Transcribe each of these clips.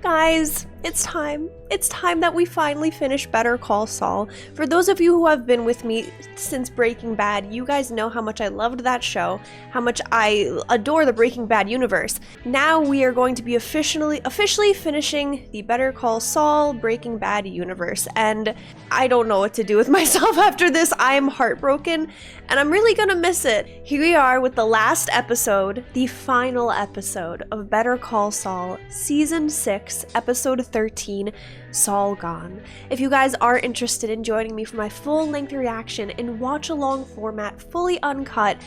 Guys, it's time. It's time that we finally finish Better Call Saul. For those of you who have been with me since Breaking Bad, you guys know how much I loved that show, how much I adore the Breaking Bad universe. Now we are going to be officially finishing the Better Call Saul Breaking Bad universe, and I don't know what to do with myself after this. I am heartbroken, and I'm really gonna miss it. Here we are with the last episode, the final episode of Better Call Saul, Season 6, Episode 13, Saul Gone. If you guys are interested in joining me for my full-length reaction in watch-along format, fully uncut,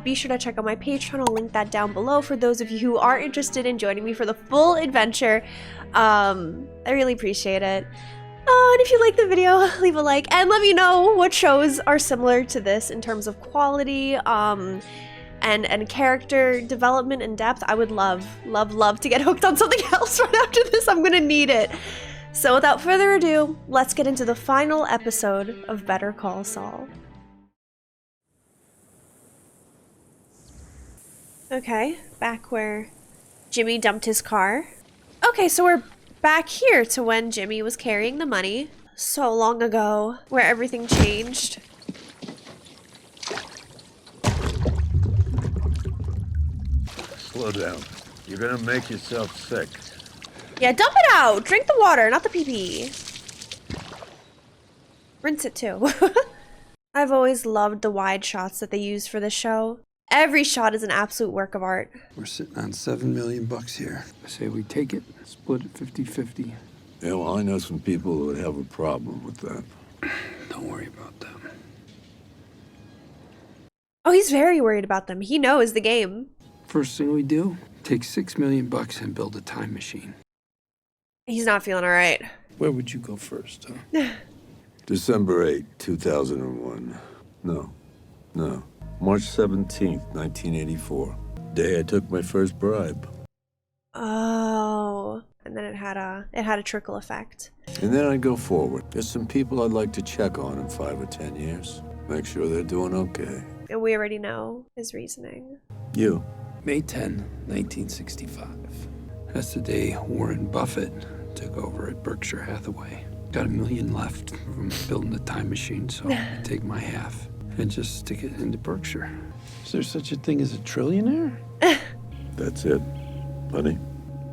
be sure to check out my Patreon. I'll link that down below for those of you who are interested in joining me for the full adventure. I really appreciate it. And if you like the video, leave a like and let me know what shows are similar to this in terms of quality, and character development and depth. I would love to get hooked on something else right after this. I'm gonna need it. So without further ado, let's get into the final episode of Better Call Saul. Okay, back where Jimmy dumped his car. Okay, so we're back here to when Jimmy was carrying the money so long ago, where everything changed. Slow down. You're gonna make yourself sick. Yeah, dump it out! Drink the water, not the pee-pee. Rinse it too. I've always loved the wide shots that they use for this show. Every shot is an absolute work of art. We're sitting on $7 million here. I say we take it, split it 50-50. Yeah, well, I know some people who would have a problem with that. Don't worry about them. Oh, he's very worried about them. He knows the game. First thing we do, take $6 million and build a time machine. He's not feeling all right. Where would you go first, huh? December 8, 2001. No. March 17th, 1984. Day I took my first bribe. Oh, and then it had a trickle effect. And then I'd go forward. There's some people I'd like to check on in 5 or 10 years. Make sure they're doing okay. And we already know his reasoning. You. May 10, 1965. That's the day Warren Buffett took over at Berkshire Hathaway. Got $1 million left from building the time machine, so I take my half and just stick it into Berkshire. Is there such a thing as a trillionaire? That's it, buddy.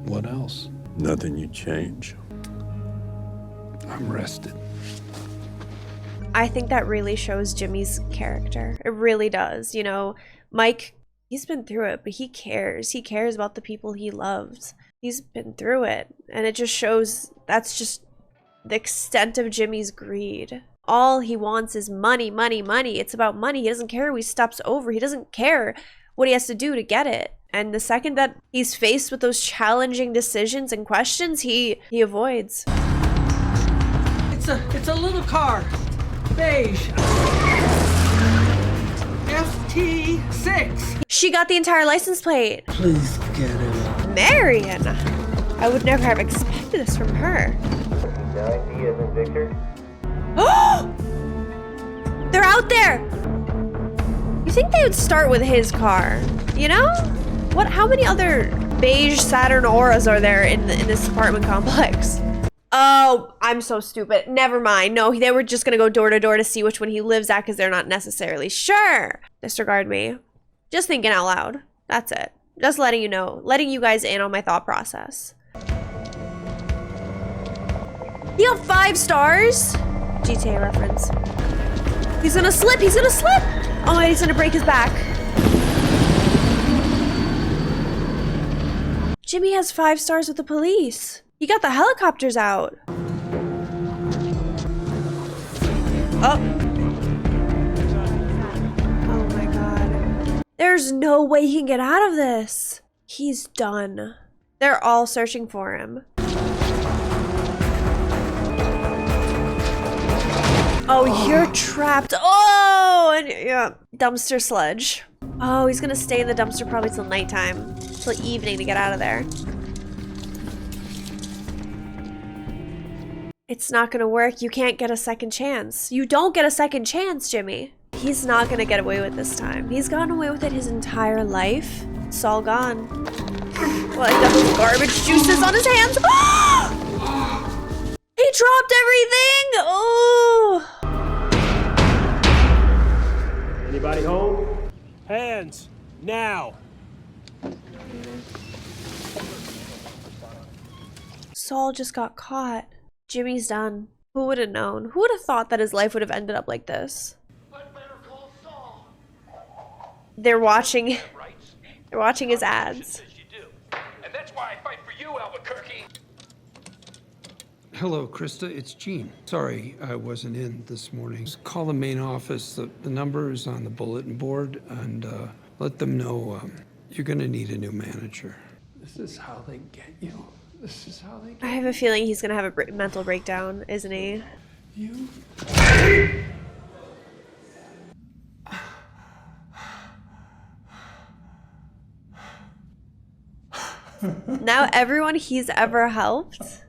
What else? Nothing you change. I'm rested. I think that really shows Jimmy's character. It really does. You know, Mike, he's been through it, but he cares. He cares about the people he loved. He's been through it. And it just shows that's just the extent of Jimmy's greed. All he wants is money, money, money. It's about money. He doesn't care who he steps over. He doesn't care what he has to do to get it. And the second that he's faced with those challenging decisions and questions, he avoids. It's a little car. Beige. ST6. She got the entire license plate. Please get it. Marion. I would never have expected this from her. Oh! They're out there! You think they would start with his car, you know? How many other beige Saturn Auras are there in this apartment complex? Oh, I'm so stupid. Never mind. No, they were just gonna go door to door to see which one he lives at because they're not necessarily sure. Disregard me. Just thinking out loud. That's it. Just letting you know. Letting you guys in on my thought process. He got 5 stars? GTA reference. He's gonna slip. He's gonna slip. Oh, he's gonna break his back. Jimmy has 5 stars with the police. He got the helicopters out. Oh. Oh my god. There's no way he can get out of this. He's done. They're all searching for him. Oh, you're trapped. Oh, and yeah, dumpster sludge. Oh, he's gonna stay in the dumpster probably till nighttime, till evening to get out of there. It's not gonna work. You can't get a second chance. You don't get a second chance, Jimmy. He's not gonna get away with this time. He's gotten away with it his entire life. It's all gone. Well, he got those garbage juices on his hands. dropped everything! Oh! Anybody home? Hands, now. Saul just got caught. Jimmy's done. Who would have known? Who would have thought that his life would have ended up like this? They're watching. They're watching his ads. And that's why I fight for you, Albuquerque. Hello, Krista. It's Gene. Sorry I wasn't in this morning. Just call the main office. The number is on the bulletin board, and let them know you're going to need a new manager. This is how they get you. This is how they get I have a feeling he's gonna have a mental breakdown, isn't he? you. Now everyone he's ever helped,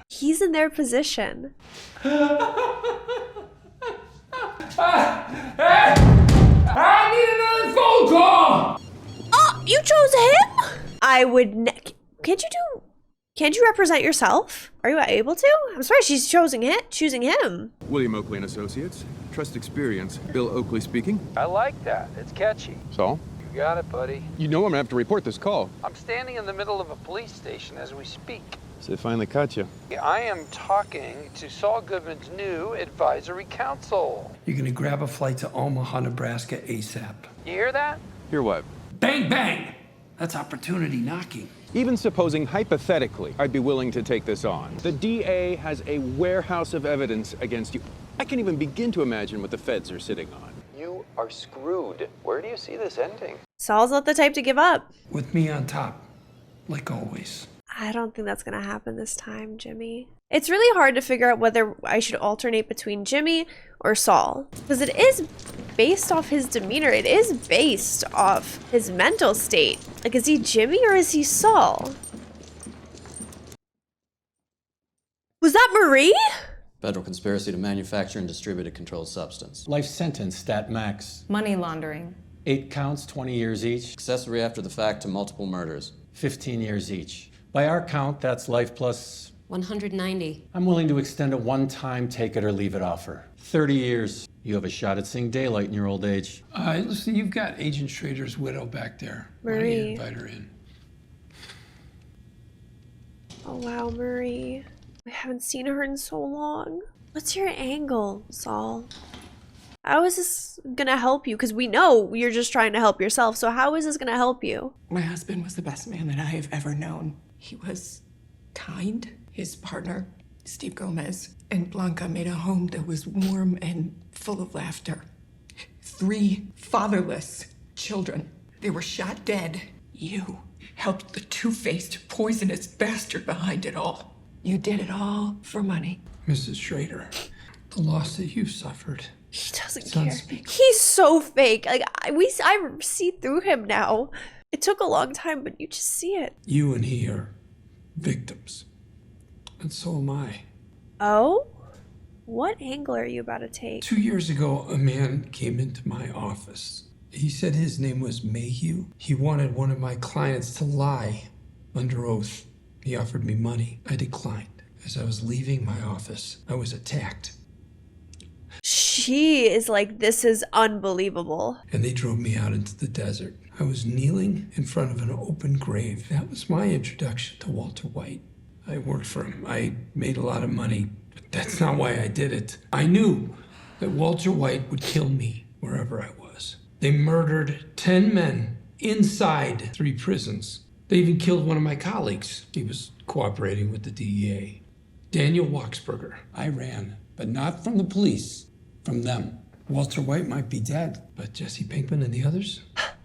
he's in their position. I need another phone call! Oh, you chose him? I would can't you represent yourself? Are you able to? I'm sorry, she's choosing him. William Oakley and Associates. Trust experience. Bill Oakley speaking. I like that. It's catchy. Saul? You got it, buddy. You know I'm gonna have to report this call. I'm standing in the middle of a police station as we speak. So they finally caught you. I am talking to Saul Goodman's new advisory council. You're going to grab a flight to Omaha, Nebraska ASAP. You hear that? Hear what? Bang, bang! That's opportunity knocking. Even supposing hypothetically I'd be willing to take this on. The DA has a warehouse of evidence against you. I can't even begin to imagine what the feds are sitting on. You are screwed. Where do you see this ending? Saul's not the type to give up. With me on top, like always. I don't think that's gonna happen this time, Jimmy. It's really hard to figure out whether I should alternate between Jimmy or Saul, because it is based off his demeanor. It is based off his mental state. Like, is he Jimmy or is he Saul? Was that Marie? Federal conspiracy to manufacture and distribute a controlled substance. Life sentence, stat max. Money laundering. 8 counts, 20 years each. Accessory after the fact to multiple murders. 15 years each. By our count, that's life plus... 190. I'm willing to extend a one-time take-it-or-leave-it offer. 30 years. You have a shot at seeing daylight in your old age. Listen, you've got Agent Schrader's widow back there. Why don't you Marie. invite her in? Oh wow, Marie. I haven't seen her in so long. What's your angle, Saul? How is this gonna help you? Because we know you're just trying to help yourself, so how is this gonna help you? My husband was the best man that I have ever known. He was kind. His partner, Steve Gomez, and Blanca made a home that was warm and full of laughter. 3 fatherless children. They were shot dead. You helped the two-faced, poisonous bastard behind it all. You did it all for money. Mrs. Schrader, the loss that you've suffered. He doesn't It's care. unspeakable. He's so fake. Like I see through him now. It took a long time, but you just see it. You and he are victims. And so am I. Oh? What angle are you about to take? 2 years ago, a man came into my office. He said his name was Mayhew. He wanted one of my clients to lie under oath. He offered me money. I declined. As I was leaving my office, I was attacked. She is like, this is unbelievable. And they drove me out into the desert. I was kneeling in front of an open grave. That was my introduction to Walter White. I worked for him. I made a lot of money, but that's not why I did it. I knew that Walter White would kill me wherever I was. They murdered 10 men inside 3 prisons. They even killed one of my colleagues. He was cooperating with the DEA. Daniel Wachsberger. I ran, but not from the police, from them. Walter White might be dead, but Jesse Pinkman and the others,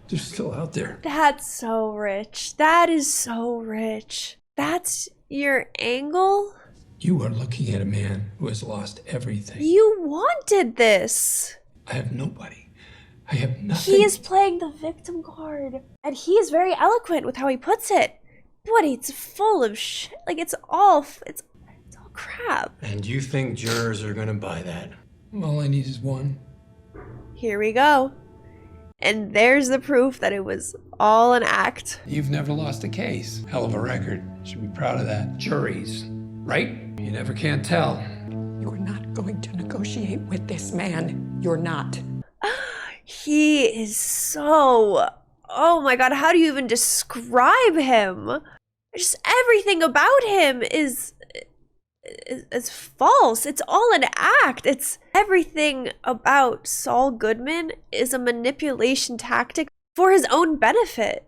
they're still out there. That's so rich. That is so rich. That's your angle? You are looking at a man who has lost everything. You wanted this. I have nobody. I have nothing. He is playing the victim card. And he is very eloquent with how he puts it. But it's full of shit. Like, it's all crap. And you think jurors are gonna buy that? All I need is one. Here we go. And there's the proof that it was all an act. You've never lost a case. Hell of a record. Should be proud of that. Juries, right? You never can tell. You're not going to negotiate with this man. You're not. He is so... Oh my god, how do you even describe him? Just everything about him is false. It's all an act. It's everything about Saul Goodman is a manipulation tactic for his own benefit.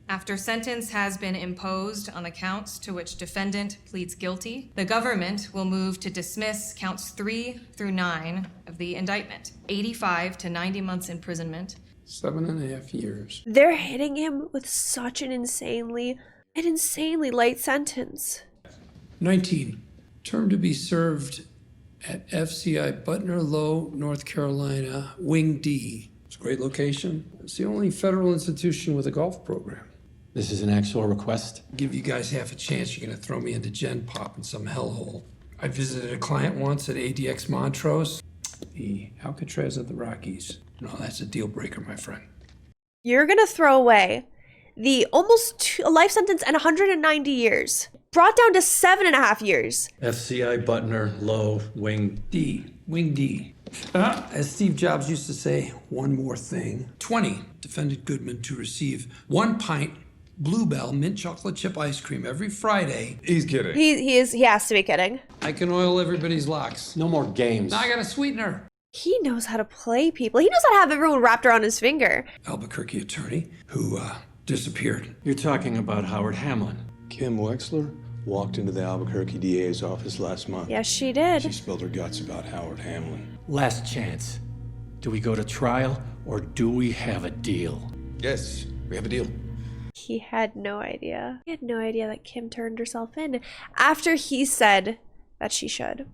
After sentence has been imposed on the counts to which defendant pleads guilty, the government will move to dismiss counts 3 through 9 of the indictment. 85 to 90 months imprisonment. 7.5 years. They're hitting him with such an insanely light sentence. 19. Term to be served at FCI Butner Low, North Carolina, Wing D. It's a great location. It's the only federal institution with a golf program. This is an actual request? Give you guys half a chance, you're gonna throw me into Gen Pop in some hellhole. I visited a client once at ADX Montrose. The Alcatraz of the Rockies. No, that's a deal breaker, my friend. You're gonna throw away the almost a life sentence and 190 years, brought down to 7.5 years. FCI Butner Low Wing D. Wing D. As Steve Jobs used to say, one more thing. 20. Defendant Goodman to receive 1 pint Bluebell mint chocolate chip ice cream every Friday. He's kidding. He has to be kidding. I can oil everybody's locks. No more games. Now I got a sweetener. He knows how to play people. He knows how to have everyone wrapped around his finger. Albuquerque attorney who disappeared. You're talking about Howard Hamlin. Kim Wexler walked into the Albuquerque DA's office last month. Yes, she did. She spilled her guts about Howard Hamlin. Last chance. Do we go to trial or do we have a deal? Yes, we have a deal. He had no idea. He had no idea that Kim turned herself in after he said that she should.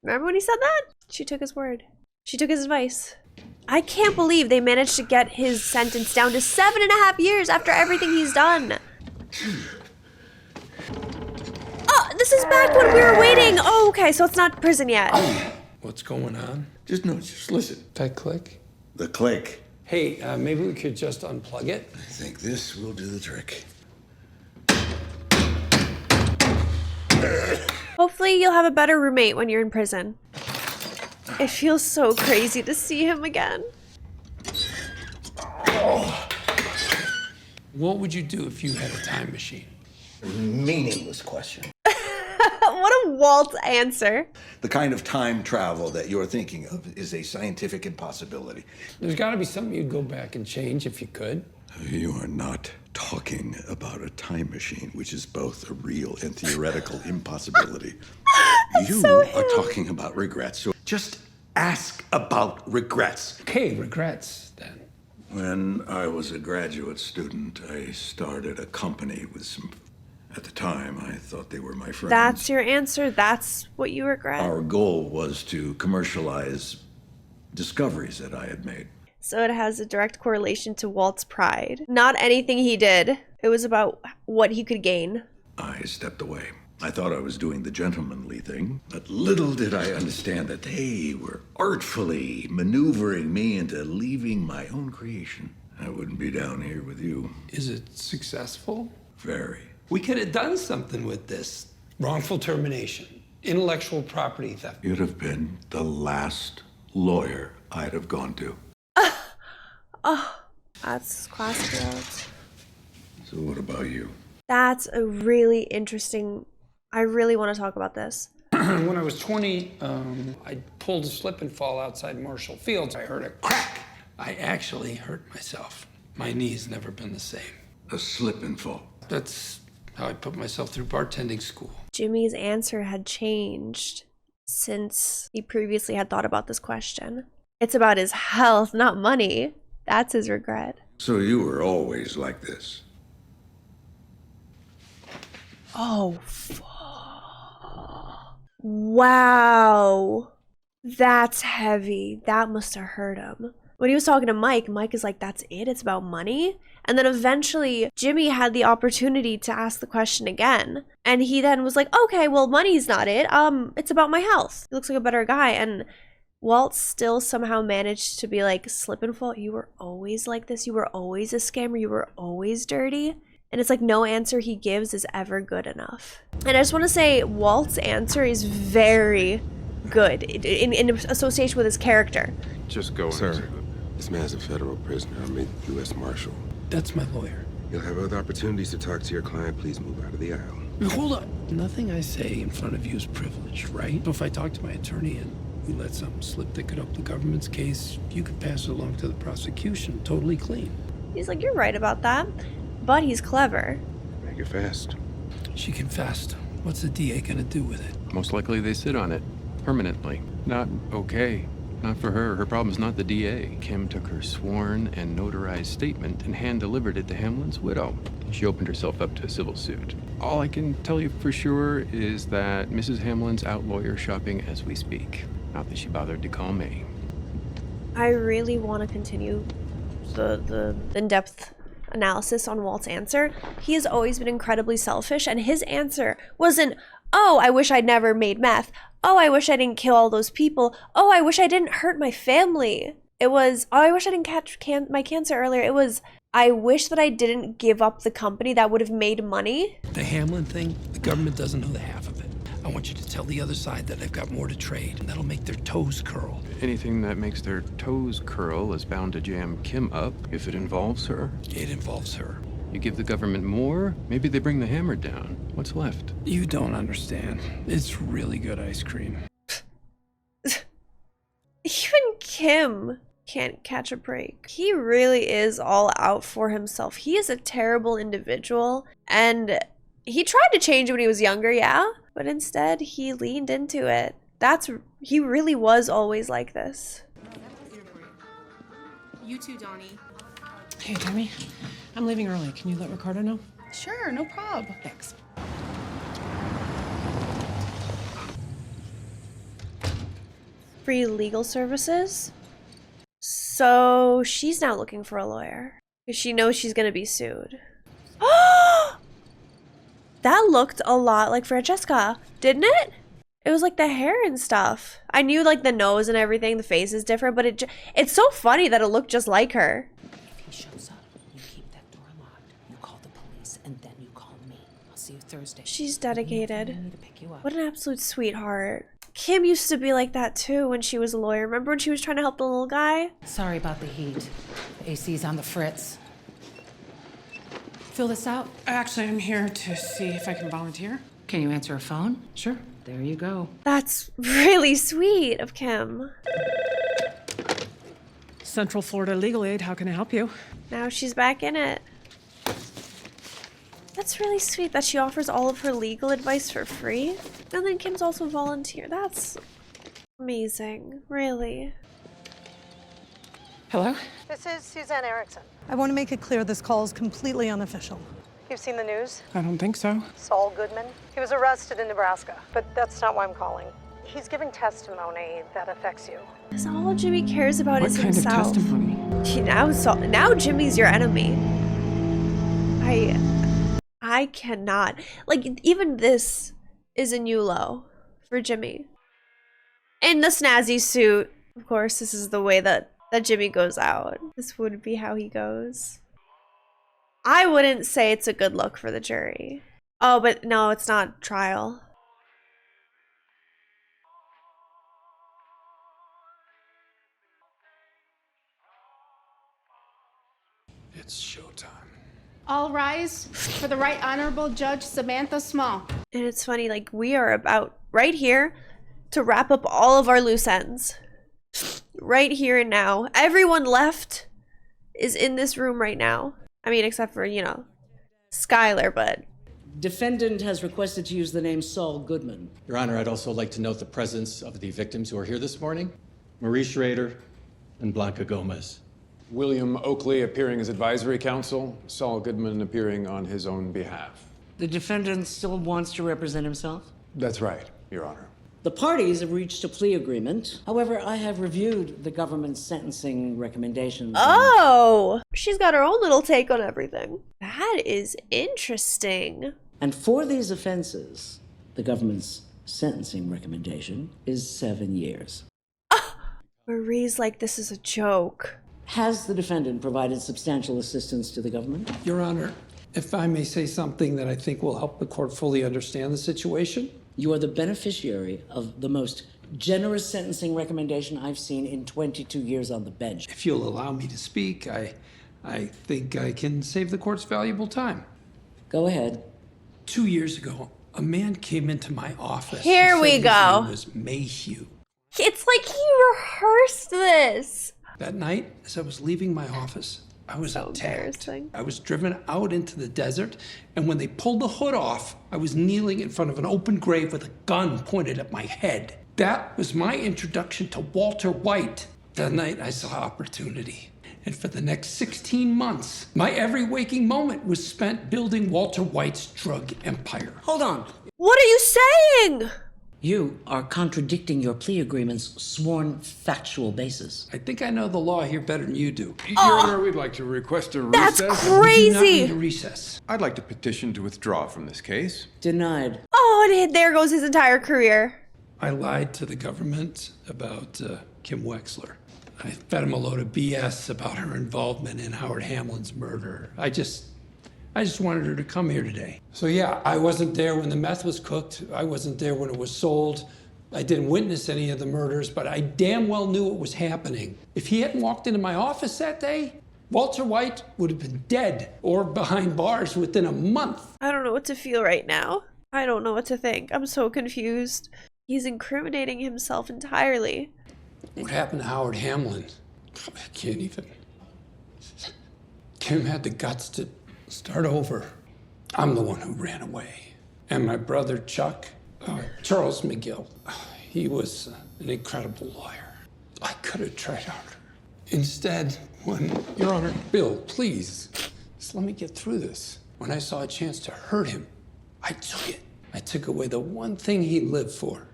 Remember when he said that? She took his word. She took his advice. I can't believe they managed to get his sentence down to 7.5 years after everything he's done. Oh, this is back when we were waiting. Oh, okay, so it's not prison yet. What's going on? Just listen. That click? The click. Hey, maybe we could just unplug it? I think this will do the trick. Hopefully you'll have a better roommate when you're in prison. It feels so crazy to see him again. What would you do if you had a time machine? Meaningless question. What a Walt answer. The kind of time travel that you're thinking of is a scientific impossibility. There's got to be something you'd go back and change if you could. You are not talking about a time machine, which is both a real and theoretical impossibility. You are talking about regrets. So just ask about regrets. Okay, regrets then. When I was a graduate student, I started a company with some... At the time, I thought they were my friends. That's your answer? That's what you regret? Our goal was to commercialize discoveries that I had made. So it has a direct correlation to Walt's pride. Not anything he did. It was about what he could gain. I stepped away. I thought I was doing the gentlemanly thing, but little did I understand that they were artfully maneuvering me into leaving my own creation. I wouldn't be down here with you. Is it successful? Very. We could have done something with this. Wrongful termination, intellectual property theft. You'd have been the last lawyer I'd have gone to. Oh, that's classic Walt. So what about you? That's a really interesting... I really want to talk about this. When I was 20, I pulled a slip and fall outside Marshall Fields. I heard a crack. I actually hurt myself. My knee's never been the same. A slip and fall. That's how I put myself through bartending school. Jimmy's answer had changed since he previously had thought about this question. It's about his health, not money. That's his regret. So you were always like this? Oh, wow. That's heavy. That must have hurt him. When he was talking to Mike, Mike is like, that's it? It's about money? And then eventually, Jimmy had the opportunity to ask the question again. And he then was like, okay, well, money's not it. It's about my health. He looks like a better guy. And Walt still somehow managed to be like, slip and fall. You were always like this. You were always a scammer. You were always dirty. And it's like no answer he gives is ever good enough. And I just want to say Walt's answer is very, good in association with his character. Just go. Sir, this man's a federal prisoner. I'm a U.S. Marshal. That's my lawyer. You'll have other opportunities to talk to your client. Please move out of the aisle. Hold on. Nothing I say in front of you is privileged, right? So if I talk to my attorney and we let something slip that could help the government's case, you could pass it along to the prosecution, totally clean. He's like, you're right about that, but he's clever. Make it fast. She confessed. What's the DA gonna do with it? Most likely they sit on it. Permanently. Not okay. Not for her. Her problem's not the DA. Kim took her sworn and notarized statement and hand-delivered it to Hamlin's widow. She opened herself up to a civil suit. All I can tell you for sure is that Mrs. Hamlin's out lawyer shopping as we speak. Not that she bothered to call me. I really want to continue the in-depth analysis on Walt's answer. He has always been incredibly selfish, and his answer wasn't, oh, I wish I'd never made meth. Oh, I wish I didn't kill all those people. Oh, I wish I didn't hurt my family. It was, oh, I wish I didn't catch my cancer earlier. It was, I wish that I didn't give up the company that would have made money. The Hamlin thing, the government doesn't know the half of it. I want you to tell the other side that I've got more to trade, and that'll make their toes curl. Anything that makes their toes curl is bound to jam Kim up if it involves her. It involves her. You give the government more, maybe they bring the hammer down. What's left? You don't understand. It's really good ice cream. Even Kim can't catch a break. He really is all out for himself. He is a terrible individual, and he tried to change when he was younger, yeah, but instead he leaned into it. He really was always like this. You too, Donnie. Hey, Tammy. I'm leaving early. Can you let Ricardo know? Sure, no prob. Thanks. Free legal services? So she's now looking for a lawyer because she knows she's gonna be sued. That looked a lot like Francesca, didn't it? It was like the hair and stuff. I knew like the nose and everything, the face is different, but it's so funny that it looked just like her. If he shows up, you keep that door locked. You call the police, and then you call me. I'll see you Thursday. She's dedicated. I need to pick you up. What an absolute sweetheart. Kim used to be like that too when she was a lawyer. Remember when she was trying to help the little guy? Sorry about the heat. The AC's on the fritz. Fill this out? Actually, I'm here to see if I can volunteer. Can you answer a phone? Sure. There you go. That's really sweet of Kim. Central Florida Legal Aid, how can I help you? Now she's back in it. That's really sweet that she offers all of her legal advice for free. And then Kim's also volunteer. That's amazing, really. Hello? This is Suzanne Erickson. I want to make it clear this call is completely unofficial. You've seen the news? I don't think so. Saul Goodman? He was arrested in Nebraska, but that's not why I'm calling. He's giving testimony that affects you. Because all Jimmy cares about is What kind himself. of testimony? Now Jimmy's your enemy. I cannot. Like, even this is a new low for Jimmy. In the snazzy suit. Of course, this is the way that Jimmy goes out. This would be how he goes. I wouldn't say it's a good look for the jury. Oh, but no, it's not trial. It's showtime. All rise for the Right Honorable Judge Samantha Small. And it's funny, like, we are about right here to wrap up all of our loose ends. Right here and now. Everyone left is in this room right now. I mean, except for, you know, Skylar, but... Defendant has requested to use the name Saul Goodman. Your Honor, I'd also like to note the presence of the victims who are here this morning. Marie Schrader and Blanca Gomez. William Oakley appearing as advisory counsel, Saul Goodman appearing on his own behalf. The defendant still wants to represent himself? That's right, Your Honor. The parties have reached a plea agreement. However, I have reviewed the government's sentencing recommendations. Oh! She's got her own little take on everything. That is interesting. And for these offenses, the government's sentencing recommendation is 7 years. Marie's like, this is a joke. Has the defendant provided substantial assistance to the government? Your Honor, if I may say something that I think will help the court fully understand the situation. You are the beneficiary of the most generous sentencing recommendation I've seen in 22 years on the bench. If you'll allow me to speak, I think I can save the court's valuable time. Go ahead. 2 years ago, a man came into my office. Here He we said go. His name was Mayhew. It's like he rehearsed this. That night, as I was leaving my office, I was attacked. I was driven out into the desert, and when they pulled the hood off, I was kneeling in front of an open grave with a gun pointed at my head. That was my introduction to Walter White. That night, I saw opportunity. And for the next 16 months, my every waking moment was spent building Walter White's drug empire. Hold on. What are you saying? You are contradicting your plea agreement's sworn factual basis. I think I know the law here better than you do. Your Honor, we'd like to request a That's recess. crazy. We do not need a recess. I'd like to petition to withdraw from this case. Denied. Oh, and there goes his entire career. I lied to the government about Kim Wexler. I fed him a load of BS about her involvement in Howard Hamlin's murder. I just wanted her to come here today. So yeah, I wasn't there when the meth was cooked. I wasn't there when it was sold. I didn't witness any of the murders, but I damn well knew it was happening. If he hadn't walked into my office that day, Walter White would have been dead or behind bars within a month. I don't know what to feel right now. I don't know what to think. I'm so confused. He's incriminating himself entirely. What happened to Howard Hamlin? I can't even. Kim had the guts to start over. I'm the one who ran away. And my brother Chuck, Charles McGill, he was an incredible lawyer. I could have tried harder. Instead, Your Honor, Bill, please, just let me get through this. When I saw a chance to hurt him, I took it. I took away the one thing he lived for,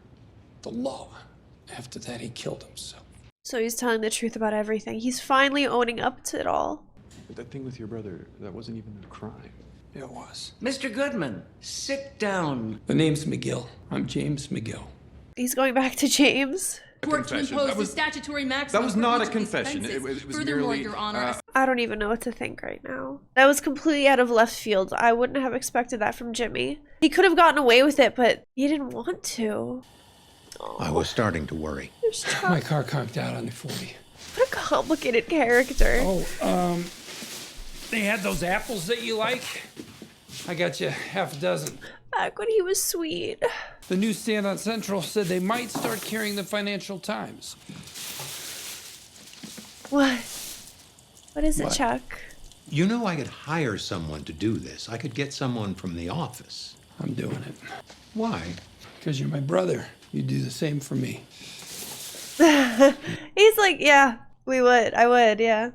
the law. After that, he killed himself. So he's telling the truth about everything. He's finally owning up to it all. But that thing with your brother, that wasn't even a crime. It was. Mr. Goodman, sit down. The name's McGill. I'm James McGill. He's going back to James. Court to impose the statutory maximum. That was not a confession. It was Furthermore, merely. Your Honor, I don't even know what to think right now. That was completely out of left field. I wouldn't have expected that from Jimmy. He could have gotten away with it, but he didn't want to. I was starting to worry. My car conked out on the 40. What a complicated character. Oh, they had those apples that you like? I got you half a dozen. Back when he was sweet. The newsstand on Central said they might start carrying the Financial Times. What? What is it, What? Chuck? You know I could hire someone to do this. I could get someone from the office. I'm doing it. Why? Because you're my brother. You do the same for me. He's like, yeah, we would. I would, yeah.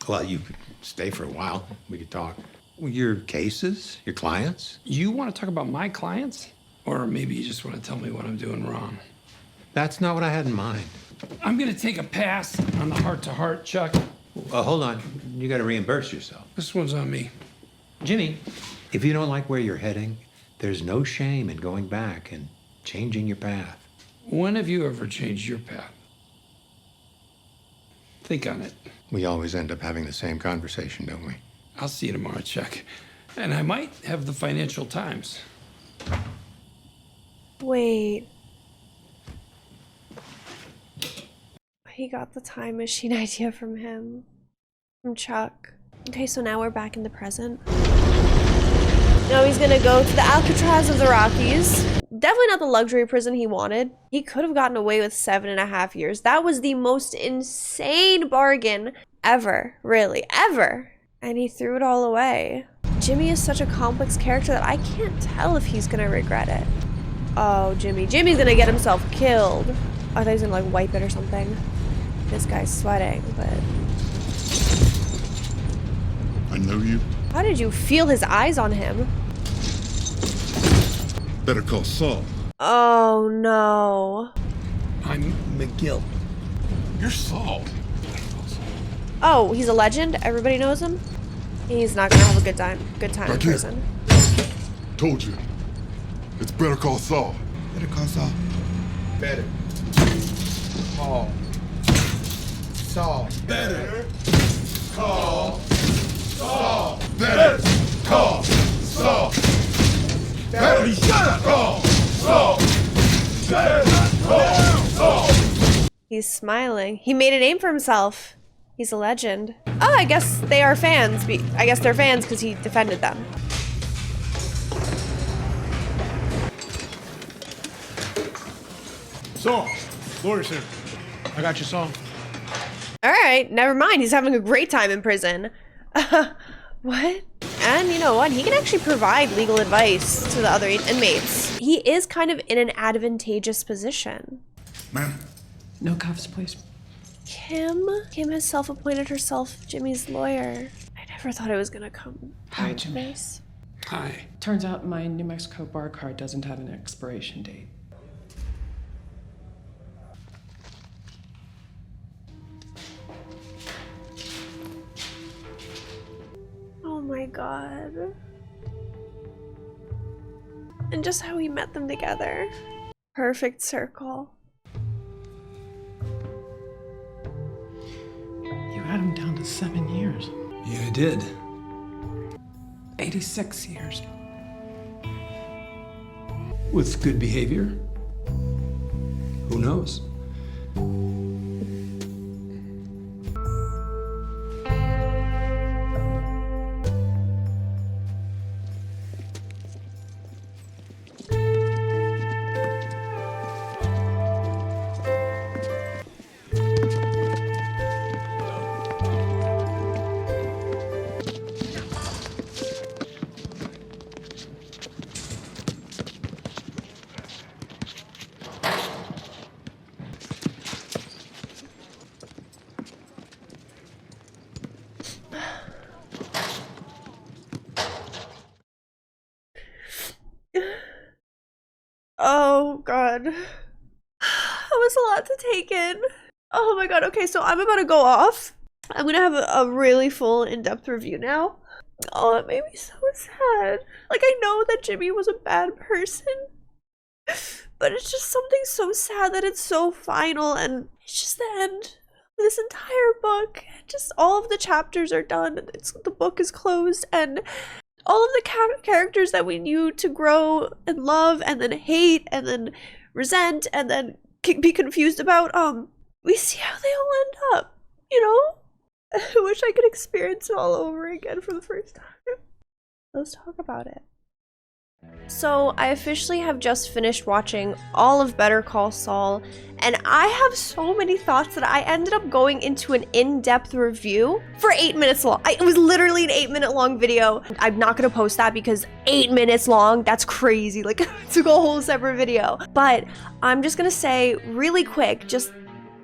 Well, you could stay for a while. We could talk. Your cases? Your clients? You want to talk about my clients? Or maybe you just want to tell me what I'm doing wrong? That's not what I had in mind. I'm going to take a pass on the heart-to-heart, Chuck. Hold on. You got to reimburse yourself. This one's on me. Jimmy, if you don't like where you're heading, there's no shame in going back and changing your path. When have you ever changed your path? Think on it. We always end up having the same conversation, don't we? I'll see you tomorrow, Chuck. And I might have the Financial Times. Wait. He got the time machine idea from him. From Chuck. Okay, so now we're back in the present. Now he's gonna go to the Alcatraz of the Rockies. Definitely not the luxury prison he wanted. He could have gotten away with 7.5 years. That was the most insane bargain ever. Really, ever. And he threw it all away. Jimmy is such a complex character that I can't tell if he's gonna regret it. Oh, Jimmy. Jimmy's gonna get himself killed. I thought he was gonna like wipe it or something. This guy's sweating, but... I know you. How did you feel his eyes on him? Better call Saul. Oh, no. I'm McGill. You're Saul. Oh, he's a legend? Everybody knows him? He's not gonna have a good time in prison. Told you. It's better call Saul. Better call Saul. Better. Call. Saul. Better call Saul. Better call Saul. Better shut up. Call Saul. He's smiling. He made a name for himself. He's a legend. Oh, I guess they are fans. I guess they're fans because he defended them. Saul, lawyer's here. I got you, Saul. All right, never mind. He's having a great time in prison. What? And you know what? He can actually provide legal advice to the other inmates. He is kind of in an advantageous position. Ma'am. No cuffs, please. Kim has self-appointed herself Jimmy's lawyer. I never thought it was gonna come. Hi, Jimmy. This. Hi. Turns out my New Mexico bar card doesn't have an expiration date. Oh my god. And just how he met them together. Perfect circle. You had him down to 7 years. Yeah, I did. 86 years. With good behavior? Who knows? Oh god. That was a lot to take in. Oh my god. Okay, so I'm about to go off. I'm gonna have a really full in-depth review now. Oh, it made me so sad. Like, I know that Jimmy was a bad person, but it's just something so sad that it's so final, and it's just the end of this entire book. Just all of the chapters are done. The book is closed, and all of the characters that we knew to grow and love and then hate and then resent and then be confused about, we see how they all end up, you know? I wish I could experience it all over again for the first time. Let's talk about it. So I officially have just finished watching all of Better Call Saul, and I have so many thoughts that I ended up going into an in-depth review for 8 minutes long. It was literally an 8-minute long video. I'm not gonna post that because 8 minutes long, that's crazy. Like, it took a whole separate video. But I'm just gonna say really quick, just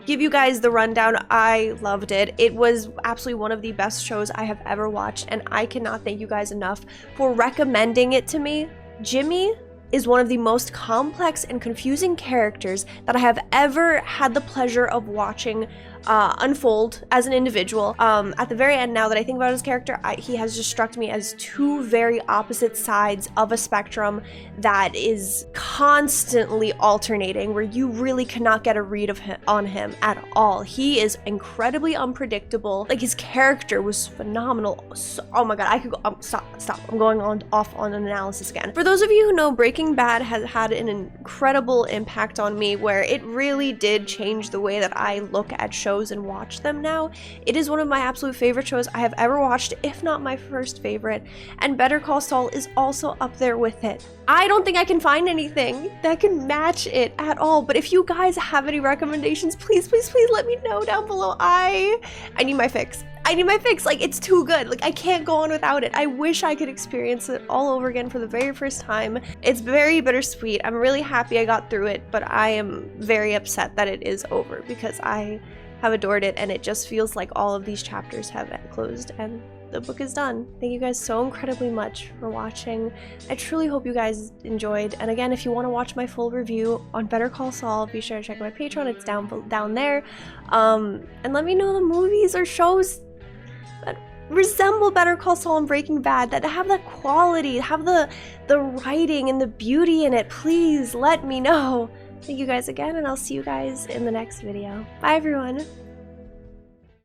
give you guys the rundown. I loved it. It was absolutely one of the best shows I have ever watched, and I cannot thank you guys enough for recommending it to me. Jimmy is one of the most complex and confusing characters that I have ever had the pleasure of watching unfold as an individual. At the very end, now that I think about his character, he has just struck me as two very opposite sides of a spectrum that is constantly alternating, where you really cannot get a read of on him at all. He is incredibly unpredictable. Like, his character was phenomenal. So, oh my god, I could go, stop. I'm going off on an analysis again. For those of you who know, Breaking Bad has had an incredible impact on me, where it really did change the way that I look at shows and watch them now. It is one of my absolute favorite shows I have ever watched, if not my first favorite, and Better Call Saul is also up there with it. I don't think I can find anything that can match it at all, but if you guys have any recommendations, please let me know down below. I need my fix. I need my fix. Like, it's too good. Like, I can't go on without it. I wish I could experience it all over again for the very first time. It's very bittersweet. I'm really happy I got through it, but I am very upset that it is over because I have adored it, and it just feels like all of these chapters have closed and the book is done. Thank you guys so incredibly much for watching. I truly hope you guys enjoyed, and again, if you want to watch my full review on Better Call Saul, be sure to check out my Patreon. It's down there. And let me know the movies or shows that resemble Better Call Saul and Breaking Bad, that have that quality, have the writing and the beauty in it. Please let me know. Thank you guys again, and I'll see you guys in the next video. Bye, everyone.